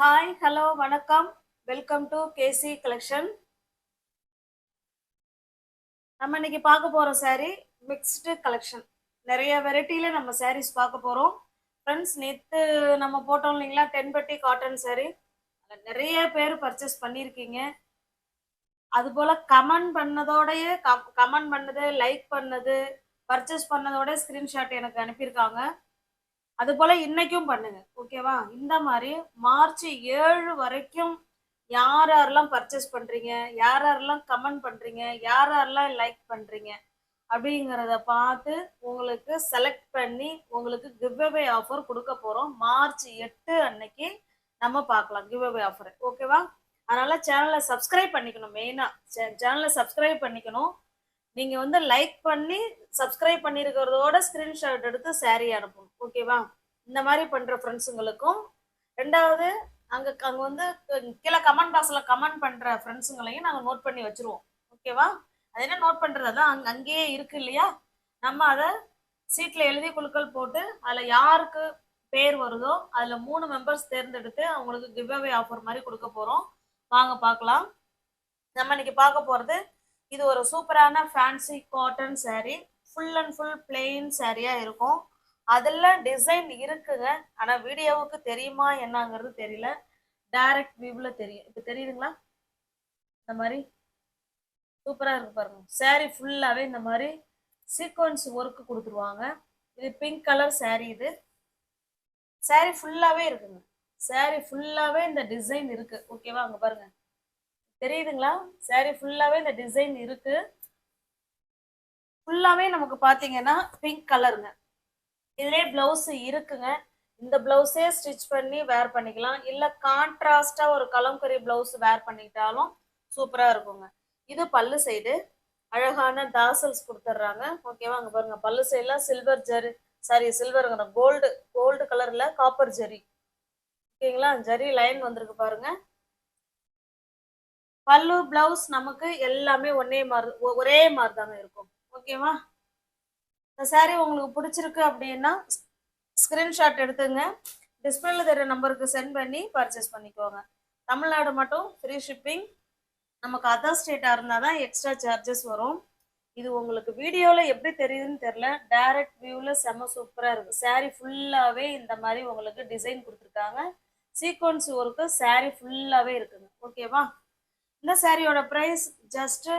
Hi hello வணக்கம். Welcome to KC collection. நம்ம இன்னைக்கு பார்க்க போற saree மிக்ஸ்டு கலெக்ஷன். நிறைய வெரைட்டில நம்ம sarees பார்க்க போறோம். ஃப்ரெண்ட்ஸ், நேத்து நம்ம போட்டோம் இல்லைங்களா 10 பட்டி காட்டன் saree, நிறைய பேர் பர்ச்சேஸ் பண்ணியிருக்கீங்க. அது போல கமெண்ட் பண்ணதோடயே கமெண்ட் பண்ணது, லைக் பண்ணது, பர்ச்சேஸ் பண்ணதோட ஸ்கிரீன்ஷாட் எனக்கு அனுப்பியிருக்காங்க. அது போல இன்னைக்கும் பண்ணுங்க, ஓகேவா? இந்த மாதிரி மார்ச் 7 வரைக்கும் யார் யாரெல்லாம் பர்ச்சேஸ் பண்றீங்க, யார் யாரெல்லாம் கமெண்ட் பண்றீங்க, யார் யாரெல்லாம் லைக் பண்றீங்க அப்படிங்கிறத பார்த்து உங்களுக்கு செலக்ட் பண்ணி உங்களுக்கு கிவ் அவே ஆஃபர் கொடுக்க போறோம். மார்ச் 8 அன்னைக்கு நம்ம பார்க்கலாம் கிவ் அவே ஆஃபர், ஓகேவா? அதனால சேனலை சப்ஸ்கிரைப் பண்ணிக்கணும். மெயினா சேனலை சப்ஸ்கிரைப் பண்ணிக்கணும். நீங்க வந்து லைக் பண்ணி சப்ஸ்கிரைப் பண்ணிருக்கிறதோட ஸ்கிரீன்ஷாட் எடுத்து saree அனுப்பணும், ஓகேவா? இந்த மாதிரி பண்ற ஃப்ரெண்ட்ஸுங்களுக்கும், ரெண்டாவது அங்க அங்க வந்து கீழே கமெண்ட் பாக்ஸ்ல கமெண்ட் பண்ற ஃப்ரெண்ட்ஸுங்களையும் நாங்க நோட் பண்ணி வச்சிருவோம், ஓகேவா? அது என்ன நோட் பண்றது, அதான் அங்கேயே இருக்கு இல்லையா? நம்ம அதை சீட்ல எழுதி குழுக்கள் போட்டு அதுல யாருக்கு பேர் வருதோ அதுல 3 மெம்பர்ஸ் தேர்ந்தெடுத்து அவங்களுக்கு கிவ் அவே ஆஃபர் மாதிரி கொடுக்க போறோம். வாங்க பார்க்கலாம். நம்ம இன்னைக்கு பார்க்க போறது இது ஒரு சூப்பரான fancy cotton saree. Full and full plain சாரியா இருக்கும். அதுல டிசைன் இருக்குங்க, ஆனா வீடியோவுக்கு தெரியுமா என்னங்கிறது தெரியல. டைரக்ட் வியூல தெரியும். இப்ப தெரியுதுங்களா? இந்த மாதிரி சூப்பரா இருக்கு பாருங்க. saree ஃபுல்லாவே இந்த மாதிரி சீக்வன்ஸ் ஒர்க் கொடுத்துருவாங்க. இது பிங்க் கலர் saree. இது saree ஃபுல்லாவே இருக்குங்க. saree ஃபுல்லாவே இந்த டிசைன் இருக்கு, ஓகேவா? அங்க பாருங்க, தெரியுதுங்களா? saree ஃபுல்லாவே இந்த டிசைன் இருக்கு. ஃபுல்லாவே நமக்கு பாத்தீங்கன்னா பிங்க் கலருங்க. இதுலயே பிளவுஸ் இருக்குங்க. இந்த பிளவுஸே ஸ்டிச் பண்ணி வேர் பண்ணிக்கலாம், இல்ல கான்ட்ராஸ்டா ஒரு கலம்கரி பிளவுஸ் வேர் பண்ணிட்டாலும் சூப்பரா இருக்குங்க. இது பல்லு சைடு அழகான டாசல்ஸ் கொடுத்துட்றாங்க, ஓகேவா? அங்க பாருங்க, பல்லு சைடுல சில்வர் ஜரி, சாரி சில்வருங்கிற கோல்டு கலர்ல காப்பர் ஜரி, ஓகேங்களா? ஜரி லைன் வந்திருக்கு பாருங்க. பல்லு பிளவுஸ் நமக்கு எல்லாமே ஒரே மாதிரி தாங்க இருக்கும், ஓகேவா? இந்த saree உங்களுக்கு பிடிச்சிருக்கு அப்படின்னா ஸ்கிரீன்ஷாட் எடுத்துங்க, டிஸ்பிளேல தெரிய நம்பருக்கு சென்ட் பண்ணி பர்ச்சேஸ் பண்ணிக்கோங்க. தமிழ்நாடு மட்டும் ஃப்ரீ ஷிப்பிங். நமக்கு அதர் ஸ்டேட்டா இருந்தால் தான் எக்ஸ்ட்ரா சார்ஜஸ் வரும். இது உங்களுக்கு வீடியோவில் எப்படி தெரியுதுன்னு தெரில, டைரக்ட் வியூவில் செம்ம சூப்பராக இருக்குது. saree ஃபுல்லாகவே இந்த மாதிரி உங்களுக்கு டிசைன் கொடுத்துருக்காங்க. சீக்வன்ஸ் ஒர்க்கு saree ஃபுல்லாகவே இருக்குங்க, ஓகேவா? இந்த சாரியோட ப்ரைஸ் ஜஸ்ட்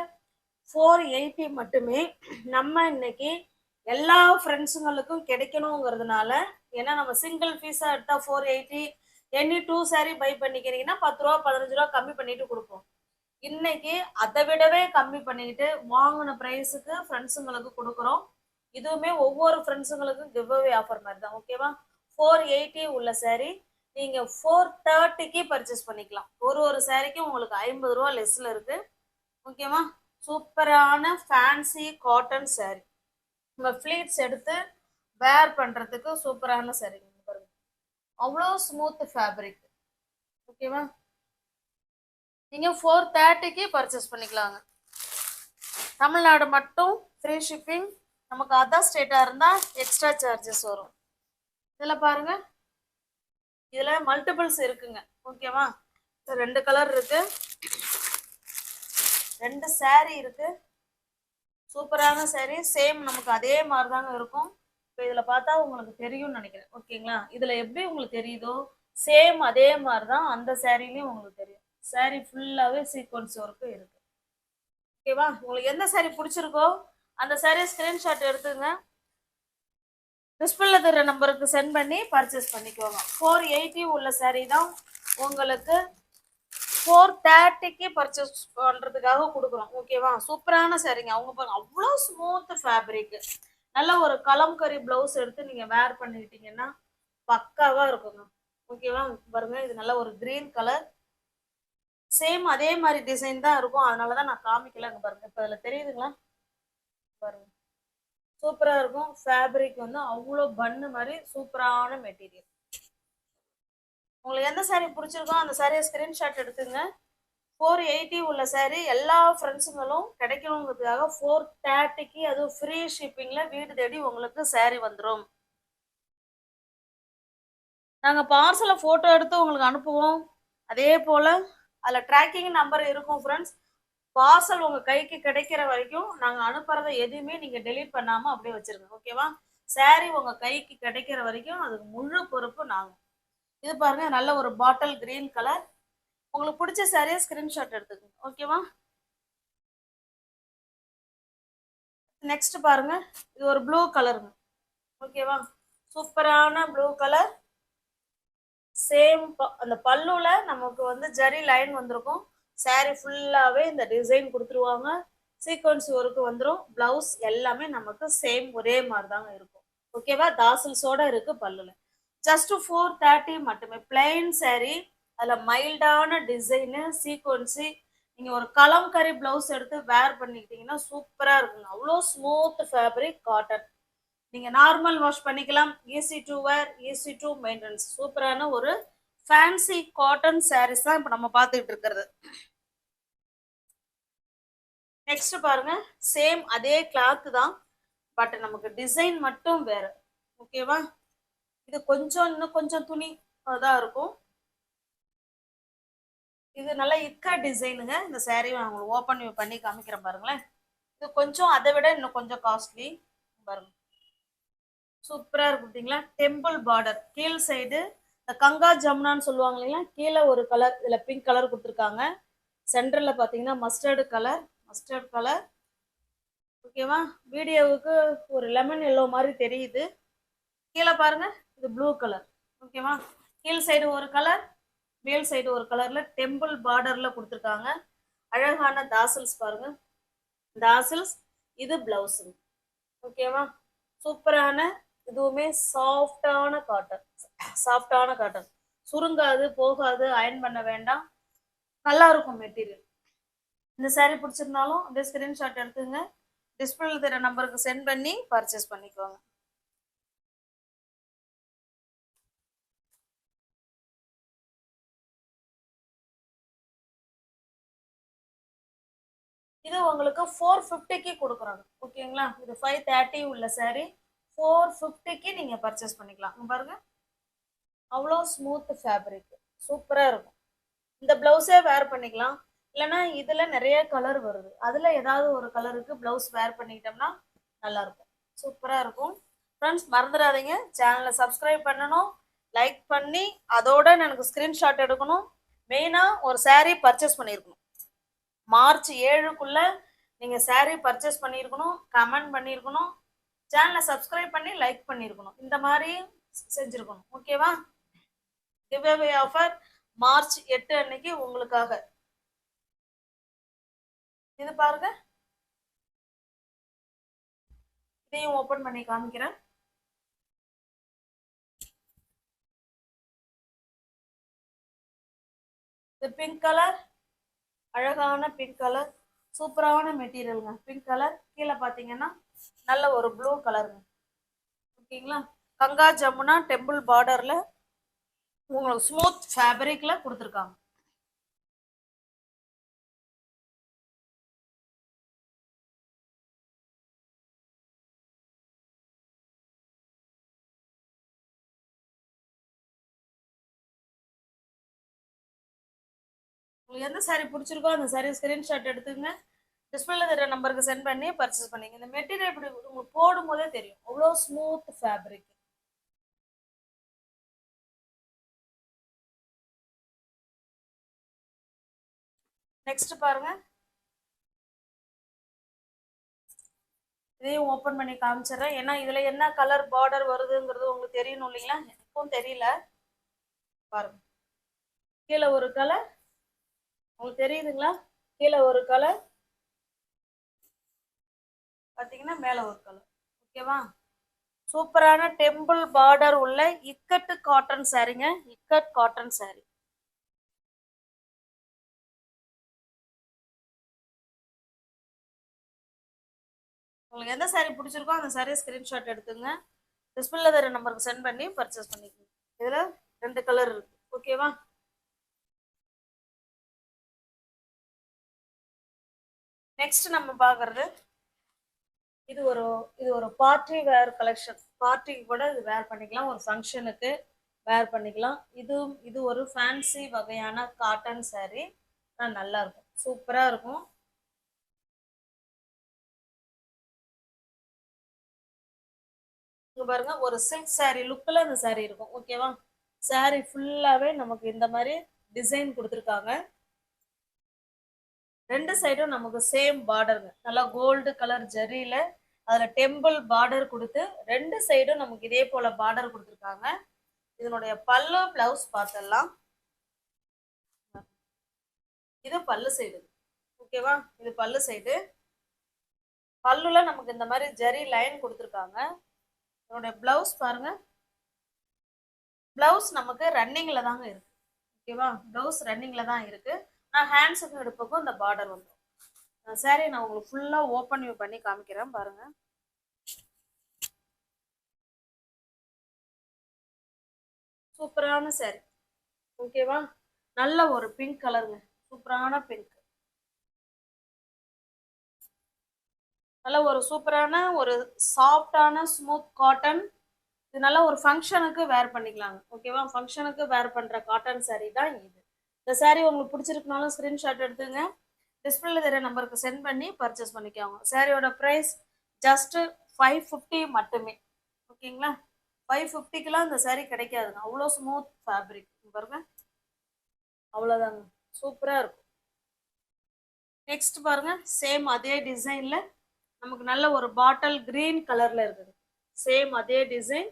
480 மட்டுமே. நம்ம இன்னைக்கு எல்லா ஃப்ரெண்ட்ஸுங்களுக்கும் கிடைக்கணுங்கிறதுனால, ஏன்னா நம்ம சிங்கிள் பீஸாக எடுத்தால் 480, எனி 2 saree பை பண்ணிக்கிறீங்கன்னா 10 ரூபா 15 ரூபா கம்மி பண்ணிட்டு கொடுப்போம். இன்னைக்கு அதை விடவே கம்மி பண்ணிக்கிட்டு வாங்கின ப்ரைஸுக்கு ஃப்ரெண்ட்ஸுங்களுக்கு கொடுக்குறோம். இதுவுமே ஒவ்வொரு ஃப்ரெண்ட்ஸுங்களுக்கும் கிவ் அவே ஆஃபர் மாதிரி தான், ஓகேவா? 480 உள்ள saree நீங்க 430க்கு பர்ச்சேஸ் பண்ணிக்கலாம். ஒரு சாரிக்கும் உங்களுக்கு 50 ரூபா லெஸ்ல இருக்கு, ஓகேவா? சூப்பரான ஃபேன்சி காட்டன் saree. நம்ம ஃபிளீட்ஸ் எடுத்து வேர் பண்றதுக்கு சூப்பரான saree பாருங்க. அவ்வளோ ஸ்மூத் ஃபேப்ரிக், ஓகேவா? நீங்க 430க்கு பர்ச்சேஸ் பண்ணிக்கலாங்க. தமிழ்நாடு மட்டும் ஃப்ரீ ஷிப்பிங். நமக்கு அதர் ஸ்டேட்டா இருந்தா எக்ஸ்ட்ரா சார்ஜஸ் வரும். இதுல பாருங்க, இதுல மல்டிபிள்ஸ் இருக்குங்க, ஓகேவா? 2 கலர் இருக்கு, 2 saree இருக்கு. சூப்பரான saree, சேம் நமக்கு அதே மாதிரி தாங்க இருக்கும். இப்போ இதுல பார்த்தா உங்களுக்கு தெரியும்னு நினைக்கிறேன், ஓகேங்களா? இதுல எப்படி உங்களுக்கு தெரியுதோ சேம் அதே மாதிரி தான் அந்த சாரிலையும் உங்களுக்கு தெரியும். saree ஃபுல்லாவே சீக்வன்ஸ் ஒர்க்கு இருக்கு, ஓகேவா? உங்களுக்கு எந்த saree பிடிச்சிருக்கோ அந்த saree ஸ்கிரீன்ஷாட் எடுத்துங்க, டிஸ்பிளேல தர நம்பருக்கு சென்ட் பண்ணி பர்ச்சேஸ் பண்ணிக்கோங்க. 480 உள்ள saree தான் உங்களுக்கு 430க்கு பர்ச்சேஸ் பண்றதுக்காக கொடுக்குறோம், ஓகேவா? சூப்பரான சாரிங்க. அவங்க பாருங்க, அவ்வளோ ஸ்மூத் ஃபேப்ரிக். நல்ல ஒரு கலம்கரி பிளவுஸ் எடுத்து நீங்க வேர் பண்ணிக்கிட்டீங்கன்னா பக்காவா இருக்குங்க, ஓகேவா? பாருங்க, இது நல்ல ஒரு கிரீன் கலர், சேம் அதே மாதிரி டிசைன் தான் இருக்கும். அதனாலதான் நான் காமிக்கல. அங்க பாருங்க, இப்ப இதுல தெரியுதுங்களா? பாருங்க, சூப்பரா இருக்கும். ஃபேப்ரிக் வந்து அவ்வளோ பன்னு மாதிரி சூப்பரான மெட்டீரியல். உங்களுக்கு எந்த saree பிடிச்சிருக்கோ அந்த சாரியை ஸ்கிரீன்ஷாட் எடுத்துங்க. 480 உள்ள saree எல்லா ஃப்ரெண்ட்ஸுங்களும் கிடைக்கணுங்கிறதுக்காக 430க்கு, அதுவும் ஃப்ரீ ஷிப்பிங்ல வீடு தேடி உங்களுக்கு saree வந்துடும். நாங்க பார்சல ஃபோட்டோ எடுத்து உங்களுக்கு அனுப்புவோம். அதே போல அதில ட்ராக்கிங் நம்பர் இருக்கும் ஃப்ரெண்ட்ஸ். பார்சல் உங்க கைக்கு கிடைக்கிற வரைக்கும் நாங்க அனுப்புறத எதுவுமே நீங்க டெலீட் பண்ணாம அப்படியே வச்சிருங்க. ஓகேவா? சாரி உங்க கைக்கு கிடைக்கிற வரைக்கும் அதுக்கு முழு பொறுப்பு நாங்க. இது பாருங்க நல்ல ஒரு பாட்டில் கிரீன் கலர். உங்களுக்கு பிடிச்ச சாரியை ஸ்கிரீன்ஷாட் எடுத்துக்கோங்க. ஓகேவா? நெக்ஸ்ட் பாருங்க இது ஒரு ப்ளூ கலருங்க. ஓகேவா? சூப்பரான ப்ளூ கலர். சேம் அந்த பல்லுல நமக்கு வந்து ஜரி லைன் வந்திருக்கும். சாரி ஃபுல்லாவே இந்த டிசைன் கொடுத்துருவாங்க. சீக்வன்ஸ் ஒர்க் வந்துடும். பிளவுஸ் எல்லாமே நமக்கு சேம் ஒரே மாதிரி தாங்க இருக்கும். ஓகேவா? தாசில்ஸோட இருக்கு பல்லுல. ஜஸ்ட் 430 மட்டுமே. பிளைன் சாரி, அதில் மைல்டான டிசைனு சீக்வன்ஸு. நீங்கள் ஒரு கலம்கரி பிளவுஸ் எடுத்து வேர் பண்ணிக்கிட்டீங்கன்னா சூப்பராக இருக்குங்க. அவ்வளோ ஸ்மூத் ஃபேப்ரிக் காட்டன். நீங்கள் நார்மல் வாஷ் பண்ணிக்கலாம். Easy to wear, easy to maintenance. சூப்பரான ஒரு ஃபேன்சி காட்டன் சாரீஸ் தான் இப்போ நம்ம பார்த்துட்டு இருக்கிறது. நெக்ஸ்ட் பாருங்க சேம் அதே கிளாத் தான், பட் நமக்கு டிசைன் மட்டும் வேற. ஓகேவா? இது கொஞ்சம் இன்னும் கொஞ்சம் துணி தான் இருக்கும். இது நல்லா இக்கா டிசைனுங்க. இந்த சாரீ நான் உங்களுக்கு ஓப்பன் பண்ணி காமிக்கிறேன் பாருங்களேன். இது கொஞ்சம் அதை விட இன்னும் கொஞ்சம் காஸ்ட்லி பாருங்க. சூப்பரா இருக்கு பார்த்தீங்களா? டெம்பிள் பார்டர் கீழ் சைடு இந்த கங்கா ஜமுனான்னு சொல்லுவாங்க இல்லைங்களா, கீழே ஒரு கலர், இதில் பிங்க் கலர் கொடுத்துருக்காங்க. சென்டரில் பார்த்தீங்கன்னா மஸ்டர்டு கலர். ஓகேவா? வீடியோவுக்கு ஒரு லெமன் எல்லோ மாதிரி தெரியுது. கீழே பாருங்க இது ப்ளூ கலர். ஓகேவா? கீழ் சைடு ஒரு கலர், மேல் சைடு ஒரு கலர்ல டெம்பிள் பார்டர்ல கொடுத்துருக்காங்க. அழகான தாசில்ஸ் பாருங்க. தாசில்ஸ். இது பிளவுஸ். ஓகேவா? சூப்பரான, இதுவுமே சாஃப்டான காட்டன். சுருங்காது, போகாது, அயன் பண்ண வேண்டாம். நல்லா இருக்கும் மெட்டீரியல். இந்த சாரீ பிடிச்சிருந்தாலும் அப்படியே ஸ்கிரீன்ஷாட் எடுத்துங்க. டிஸ்பிளேல தர நம்பருக்கு சென்ட் பண்ணி பர்ச்சேஸ் பண்ணிக்கோங்க. இது உங்களுக்கு 450க்கு கொடுக்குறாங்க. ஓகேங்களா? இது 530 உள்ள சாரீ 450க்கு நீங்க பர்ச்சேஸ் பண்ணிக்கலாம். பாருங்க அவ்வளோ ஸ்மூத் ஃபேப்ரிக், சூப்பரா இருக்கும். இந்த பிளவுஸே வேர் பண்ணிக்கலாம். இல்லைன்னா இதுல நிறைய கலர் வருது, அதுல ஏதாவது ஒரு கலருக்கு பிளவுஸ் வேர் பண்ணிக்கிட்டோம்னா நல்லா இருக்கும். சூப்பரா இருக்கும். ஃப்ரெண்ட்ஸ் மறந்துடாதீங்க, சேனலை சப்ஸ்கிரைப் பண்ணணும், லைக் பண்ணி அதோட எனக்கு ஸ்கிரீன்ஷாட் எடுக்கணும். மெயினா ஒரு சாரீ பர்ச்சேஸ் பண்ணியிருக்கணும். மார்ச் 7க்குள்ள நீங்க சாரீ பர்ச்சேஸ் பண்ணியிருக்கணும், கமெண்ட் பண்ணியிருக்கணும், சேனலை சப்ஸ்கிரைப் பண்ணி லைக் பண்ணியிருக்கணும். இந்த மாதிரி செஞ்சிருக்கணும். ஓகேவா? கிவ்அவே ஆஃபர் மார்ச் 8 அன்னைக்கு உங்களுக்காக. இது பாருங்க, இதையும் ஓபன் பண்ணி காமிக்கிறேன். இது பிங்க் கலர், அழகான பிங்க் கலர், சூப்பரான மெட்டீரியலுங்க. பிங்க் கலர் கீழே பார்த்தீங்கன்னா நல்ல ஒரு ப்ளூ கலருங்க. ஓகேங்களா? கங்கா ஜமுனா டெம்பிள் பார்டர்ல உங்களுக்கு ஸ்மூத் ஃபேப்ரிக்ல கொடுத்துருக்காங்க. உங்களுக்கு எந்த சாரீ பிடிச்சிருக்கோ அந்த சாரீ ஸ்கிரீன்ஷாட் எடுத்துங்க. டிஸ்பிளேல தர நம்பருக்கு சென்ட் பண்ணி பர்ச்சேஸ் பண்ணிங்க. இந்த மெட்டீரியல் இப்படி உங்களுக்கு போடும் போதே தெரியும் அவ்வளோ ஸ்மூத் ஃபேப்ரிக். நெக்ஸ்ட் பாருங்க, இதையும் ஓப்பன் பண்ணி காமிச்சிடுறேன். ஏன்னா இதுல என்ன கலர் பார்டர் வருதுங்கிறது உங்களுக்கு தெரியணும் இல்லைங்களா? எனக்கும் தெரியல. பாருங்க கீழே ஒரு கலர், உங்களுக்கு தெரியுதுங்களா? கீழே ஒரு கலர் பார்த்தீங்கன்னா மேலே ஒரு கலர். ஓகேவா? சூப்பரான டெம்பிள் பார்டர் உள்ள இக்கட் காட்டன் சாரீங்க. இக்கட் காட்டன் சாரீ. உங்களுக்கு எந்த சாரீ பிடிச்சிருக்கோ அந்த சாரியை ஸ்கிரீன்ஷாட் எடுத்துங்க. டிஸ்பிளேல தர நம்பருக்கு சென்ட் பண்ணி பர்ச்சேஸ் பண்ணிக்கோங்க. இதுல 2 கலர் இருக்கு. ஓகேவா? நெக்ஸ்ட் நம்ம பாக்குறது இது ஒரு பார்ட்டி வேர் கலெக்ஷன். பார்ட்டிக்கு கூட இது வேர் பண்ணிக்கலாம், ஒரு ஃபங்க்ஷனுக்கு வேர் பண்ணிக்கலாம். இது ஒரு ஃபேன்சி வகையான காட்டன் saree. நல்லா இருக்கும், சூப்பரா இருக்கும். இங்க பாருங்க, ஒரு சில்க் saree லுக்ல அந்த saree இருக்கும். ஓகேவா? saree ஃபுல்லாவே நமக்கு இந்த மாதிரி டிசைன் கொடுத்துருக்காங்க. ரெண்டு சைடும் நமக்கு சேம் பார்டருங்க, நல்லா கோல்டு கலர் ஜரியில அதுல டெம்பிள் பார்டர் கொடுத்து ரெண்டு சைடும் நமக்கு இதே போல பார்டர் கொடுத்துருக்காங்க. இதனுடைய பல்லு பிளவுஸ் பார்த்துடலாம். இது பல்லு சைடு. ஓகேவா? இது பல்லு சைடு. பல்லுல நமக்கு இந்த மாதிரி ஜரி லைன் கொடுத்துருக்காங்க. இதனுடைய பிளவுஸ் பாருங்க, பிளவுஸ் நமக்கு ரன்னிங்ல தாங்க இருக்கு. ஓகேவா? பிளவுஸ் ரன்னிங்ல தான் இருக்கு. நான் ஹேண்ட்ஸுக்கும் எடுப்புக்கும் இந்த பார்டர் வந்துடும். சாரி நான் உங்களுக்கு ஃபுல்லா ஓப்பன் வியூ பண்ணி காமிக்கிறேன் பாருங்க. சூப்பரான சாரி. ஓகேவா? நல்ல ஒரு பிங்க் கலருங்க, சூப்பரான பிங்க். நல்ல ஒரு சூப்பரான ஒரு சாஃப்டான ஸ்மூத் காட்டன். இது நல்ல ஒரு ஃபங்க்ஷனுக்கு வேர் பண்ணிக்கலாங்க. ஓகேவா? ஃபங்க்ஷனுக்கு வேர் பண்ற காட்டன் சாரி தான் இது. இந்த சாரி உங்களுக்கு பிடிச்சிருக்குனாலும் ஸ்கிரீன்ஷாட் எடுத்துங்க, டிஸ்பிளேல தெரிய நம்பருக்கு சென்ட் பண்ணி பர்ச்சேஸ் பண்ணிக்கோங்க. சாரியோட ப்ரைஸ் ஜஸ்ட் 550 மட்டுமே. ஓகேங்களா? 550க்குலாம் இந்த சாரி கிடைக்காதுங்க, அவ்வளோ ஸ்மூத் ஃபேப்ரிக் பாருங்க. அவ்வளோதாங்க, சூப்பராக இருக்கும். நெக்ஸ்ட் பாருங்க, சேம் அதே டிசைன்ல நமக்கு நல்ல ஒரு பாட்டில் கிரீன் கலர்ல இருக்குது. சேம் அதே டிசைன்,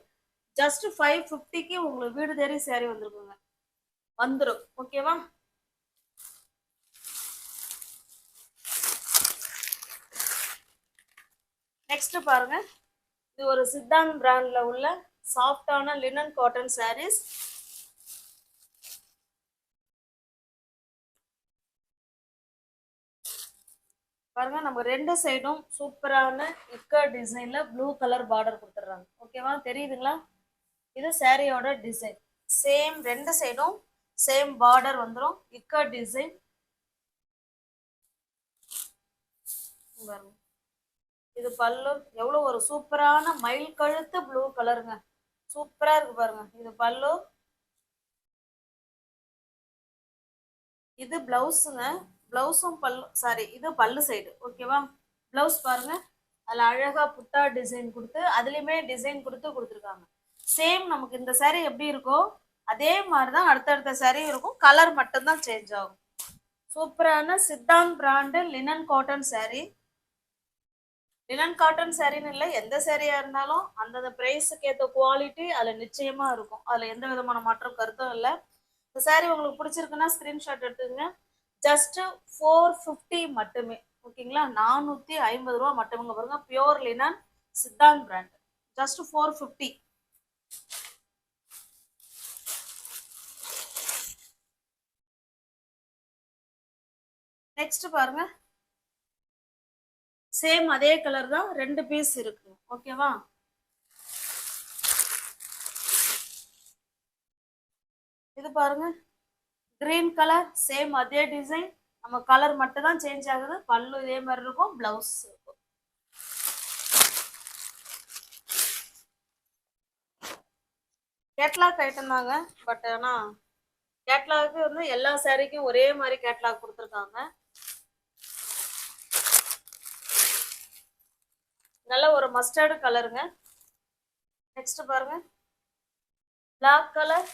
ஜஸ்ட் 550க்கு உங்களுக்கு வீடு தேடி சாரி வந்துருக்குங்க, வந்துடும். ஓகேவா? நெக்ஸ்ட் பாருங்க, இது ஒரு சித்தாந்த் பிராண்ட்ல உள்ள சாஃப்டான லினன் காட்டன் சாரீஸ். பாருங்க, நம்ம ரெண்டு சைடும் சூப்பரான இக்கா டிசைன்ல ப்ளூ கலர் பார்டர் கொடுத்துட்றாங்க. ஓகேவா? தெரியுதுங்களா? இது சாரியோட டிசைன். சேம் ரெண்டு சைடும் சேம் பார்டர் வந்துடும், இக்கா டிசைன். இது பல்லு, எவ்வளவு ஒரு சூப்பரான மயில் கழுத்து ப்ளூ கலருங்க, சூப்பரா இருக்கு பாருங்க. இது பல்லு, இது பிளவுஸுங்க. பிளவுஸும் பல்லு, சாரி இது பல்லு சைடு. ஓகேவா? பிளவுஸ் பாருங்க, அதுல அழகா புட்டா டிசைன் கொடுத்து அதுலயுமே டிசைன் கொடுத்து கொடுத்துருக்காங்க. சேம் நமக்கு இந்த சாரி எப்படி இருக்கோ அதே மாதிரிதான் அடுத்தடுத்த சாரி இருக்கும், கலர் மட்டும்தான் சேஞ்ச் ஆகும். சூப்பரான Siddhant brand linen cotton sari. Linen cotton சாரின்னு இல்லை, எந்த சாரியா இருந்தாலும் அந்தந்த பிரைஸுக்கு ஏற்ற குவாலிட்டி அதில் நிச்சயமா இருக்கும், அதில் எந்த விதமான மாற்றம் கருத்தும் இல்லை. இந்த சாரி உங்களுக்கு பிடிச்சிருக்குன்னா ஸ்கிரீன்ஷாட் எடுத்துங்க. ஜஸ்ட் 450 மட்டுமே. ஓகேங்களா? 450 ரூபா மட்டுமே. பாருங்க, pure linen Siddhant brand, just 450. Next பாருங்க, சேம் அதே கலர் தான், ரெண்டு பீஸ் இருக்கு. ஓகேவா? இது பாருங்க, கிரீன் கலர், சேம் அதே டிசைன், நம்ம கலர் மட்டும் தான் சேஞ்ச் ஆகுது. பல்லு இதே மாதிரி இருக்கும், பிளவுஸ் இருக்கும். கேட்லாக் ஐட்டம் தாங்க, பட் ஆனா கேட்லாக் வந்து எல்லா சாரிக்கும் ஒரே மாதிரி கேட்லாக் கொடுத்துருக்காங்க. நல்ல ஒரு மஸ்டர்டு கலருங்க. நெக்ஸ்ட் பாருங்க, பிளாக் கலர்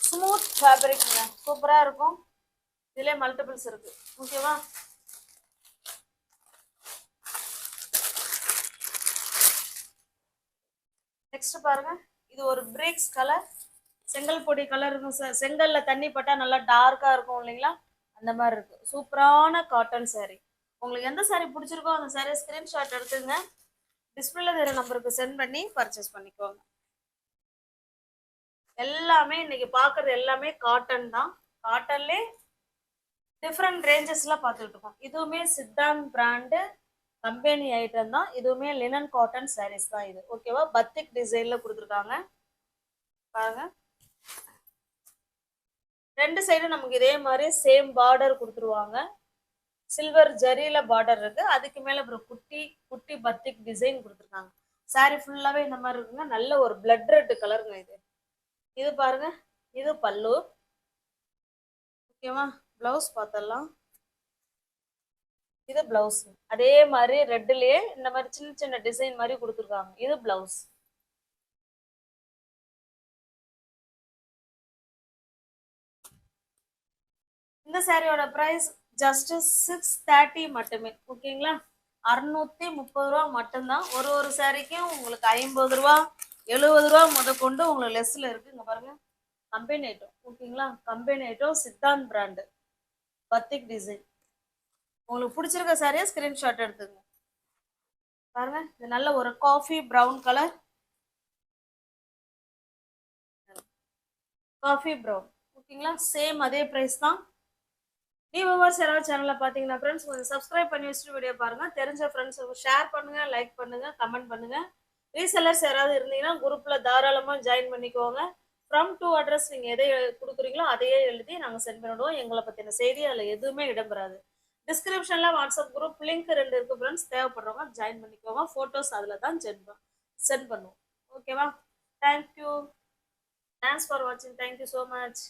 ஸ்மூத் ஃபேப்ரிக்ங்க, சூப்பரா இருக்கும். இதுல மல்டிபிள்ஸ் இருக்கு. ஓகேவா? நெக்ஸ்ட் பாருங்க, இது ஒரு பிரேக்ஸ் கலர், செங்கல் பொடி கலர் இருக்கும். செங்கல்ல தண்ணி பட்டா நல்லா டார்க்கா இருக்கும் இல்லைங்களா, அந்த மாதிரி இருக்கு. சூப்பரான காட்டன் சாரி. உங்களுக்கு எந்த சாரி பிடிச்சிருக்கோ அந்த சாரி ஸ்கிரீன்ஷாட் எடுத்துங்க, டிஸ்பிளேல தெரிய நம்பருக்கு சென்ட் பண்ணி பர்ச்சேஸ் பண்ணிக்கோங்க. எல்லாமே இன்னைக்கு பாக்குறது எல்லாமே காட்டன் தான். காட்டன்லே டிஃப்ரெண்ட் ரேஞ்சஸ்ல பார்த்துட்டு இருக்கோம். இதுவுமே சித்தாந்த் பிராண்டு கம்பெனி ஐட்டம் தான். இதுவுமே லினன் காட்டன் சாரீஸ் தான் இது. ஓகேவா? பத்திக் டிசைன்ல கொடுத்துருக்காங்க பாருங்க. ரெண்டு சைடும் நமக்கு இதே மாதிரி சேம் பார்டர் கொடுத்துருவாங்க. சில்வர் ஜரியில பார்டர் இருக்கு, அதுக்கு மேல அப்புறம் குட்டி குட்டி பத்திக் டிசைன் கொடுத்துருக்காங்க. சாரி ஃபுல்லாவே இந்த மாதிரி இருக்குங்க. நல்ல ஒரு பிளட் ரெட் கலருங்க இது. இது பாருங்க, இது பல்லு. ஓகேவா? பிளவுஸ் பார்த்தரலாம். இது பிளவுஸ். அதே மாதிரி ரெட்லயே இந்த மாதிரி சின்ன சின்ன டிசைன் மாதிரி கொடுத்துருக்காங்க. இது பிளவுஸ். இந்த சாரியோட பிரைஸ் ஜஸ்ட் 630 மட்டுமே. ஓகேங்களா? 630 ரூபா மட்டும்தான். ஒரு ஒரு சாரிக்கும் உங்களுக்கு 50 ரூபா 70 ரூபா முதற்கொண்டு உங்களுக்கு லெஸ்ல இருக்கு. இங்க பாருங்க, கம்பெனி ஐட்டம். ஓகேங்களா? Company item, Siddhant brand, பத்திக் design. உங்களுக்கு பிடிச்சிருக்க சாரியா ஸ்கிரீன்ஷாட் எடுத்துங்க. பாருங்க, இது நல்ல ஒரு coffee brown colour. Coffee brown. ஓகேங்களா? சேம் அதே பிரைஸ் தான். வியூவர்ஸ் யாராவது சேனல்ல பாத்தீங்கன்னா ஃப்ரெண்ட்ஸ் கொஞ்சம் சப்ஸ்கிரைப் பண்ணி வச்சுட்டு வீடியோ பாருங்க. தெரிஞ்ச ஃப்ரெண்ட்ஸ் ஷேர் பண்ணுங்க, லைக் பண்ணுங்க, கமெண்ட் பண்ணுங்க. ரீசெல்லர்ஸ் யாராவது இருந்தீங்கன்னா குரூப்ல தாராளமா ஜாயின் பண்ணிக்கோங்க. ஃப்ரம் டு அட்ரஸ் நீங்க எதை கொடுக்குறீங்களோ அதையே எழுதி நாங்க சென்ட் பண்ணிடுவோம். எங்களை பத்தின செய்தி அதுல எதுவுமே இடம்பெறாது. டிஸ்கிரிப்ஷன்ல வாட்ஸ்அப் குரூப் லிங்க் 2 இருக்கு ஃப்ரெண்ட்ஸ். தேவைப்படுறவங்க ஜாயின் பண்ணிக்கோங்க. போட்டோஸ் அதுல தான் சென்ட் பண்ணுவோம். ஓகேவா? தேங்க்யூ. தேங்க்ஸ் ஃபார் வாட்சிங். Thank you so much.